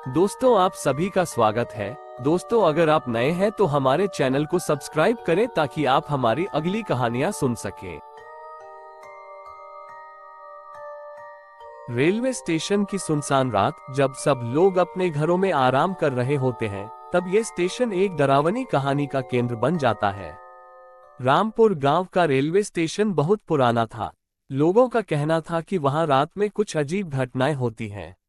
दोस्तों आप सभी का स्वागत है। दोस्तों अगर आप नए हैं तो हमारे चैनल को सब्सक्राइब करें ताकि आप हमारी अगली कहानियां सुन सकें। रेलवे स्टेशन की सुनसान रात, जब सब लोग अपने घरों में आराम कर रहे होते हैं, तब ये स्टेशन एक डरावनी कहानी का केंद्र बन जाता है। रामपुर गांव का रेलवे स्टेशन बहुत पुराना था। लोगों का कहना था कि वहां रात में कुछ अजीब घटनाएं होती हैं।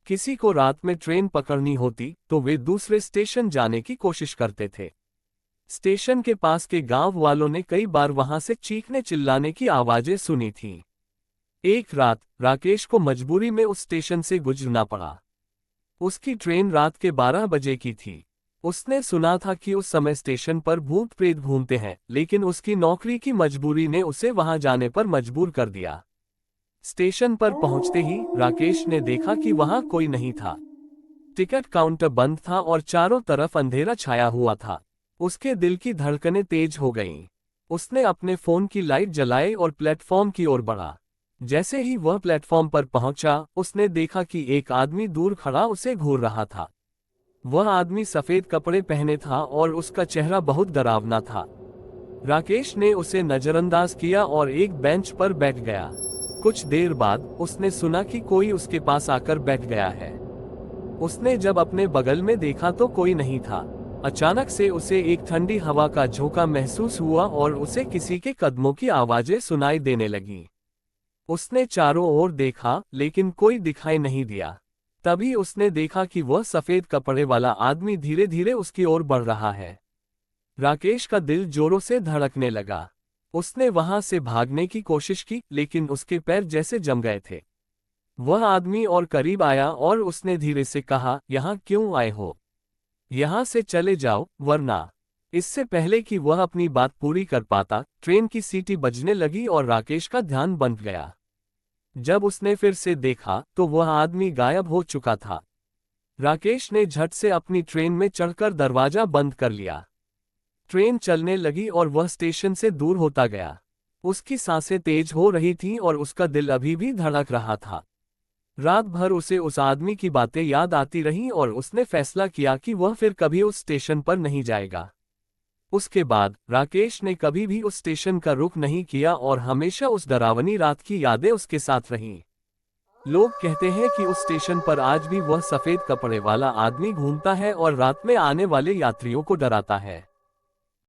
किसी को रात में ट्रेन पकड़नी होती तो वे दूसरे स्टेशन जाने की कोशिश करते थे। स्टेशन के पास के गांव वालों ने कई बार वहां से चीखने चिल्लाने की आवाजें सुनी थीं। एक रात राकेश को मजबूरी में उस स्टेशन से गुजरना पड़ा। उसकी ट्रेन रात के 12 बजे की थी। उसने सुना था कि उस समय स्टेशन पर भूत प्रेत घूमते हैं, लेकिन उसकी नौकरी की मजबूरी ने उसे वहां जाने पर मजबूर कर दिया। स्टेशन पर पहुंचते ही राकेश ने देखा कि वहां कोई नहीं था। टिकट काउंटर बंद था और चारों तरफ अंधेरा छाया हुआ था। उसके दिल की धड़कनें तेज हो गईं। उसने अपने फोन की लाइट जलाई और प्लेटफॉर्म की ओर बढ़ा। जैसे ही वह प्लेटफॉर्म पर पहुंचा, उसने देखा कि एक आदमी दूर खड़ा उसे घूर रहा था। वह आदमी सफेद कपड़े पहने था और उसका चेहरा बहुत डरावना था। राकेश ने उसे नजरअंदाज किया और एक बेंच पर बैठ गया। कुछ देर बाद उसने सुना कि कोई उसके पास आकर बैठ गया है। उसने जब अपने बगल में देखा तो कोई नहीं था। अचानक से उसे एक ठंडी हवा का झोंका महसूस हुआ और उसे किसी के कदमों की आवाजें सुनाई देने लगीं। उसने चारों ओर देखा, लेकिन कोई दिखाई नहीं दिया। तभी उसने देखा कि वह सफेद कपड़े वाला आदमी धीरे धीरे उसकी ओर बढ़ रहा है। राकेश का दिल जोरों से धड़कने लगा। उसने वहां से भागने की कोशिश की, लेकिन उसके पैर जैसे जम गए थे। वह आदमी और करीब आया और उसने धीरे से कहा, "यहाँ क्यों आए हो? यहाँ से चले जाओ, वरना।" इससे पहले कि वह अपनी बात पूरी कर पाता, ट्रेन की सीटी बजने लगी और राकेश का ध्यान बंध गया। जब उसने फिर से देखा तो वह आदमी गायब हो चुका था। राकेश ने झट से अपनी ट्रेन में चढ़कर दरवाजा बंद कर लिया। ट्रेन चलने लगी और वह स्टेशन से दूर होता गया। उसकी सांसें तेज हो रही थीं और उसका दिल अभी भी धड़क रहा था। रात भर उसे उस आदमी की बातें याद आती रहीं और उसने फैसला किया कि वह फिर कभी उस स्टेशन पर नहीं जाएगा। उसके बाद राकेश ने कभी भी उस स्टेशन का रुख नहीं किया और हमेशा उस डरावनी रात की यादें उसके साथ रहीं। लोग कहते हैं कि उस स्टेशन पर आज भी वह सफेद कपड़े वाला आदमी घूमता है और रात में आने वाले यात्रियों को डराता है।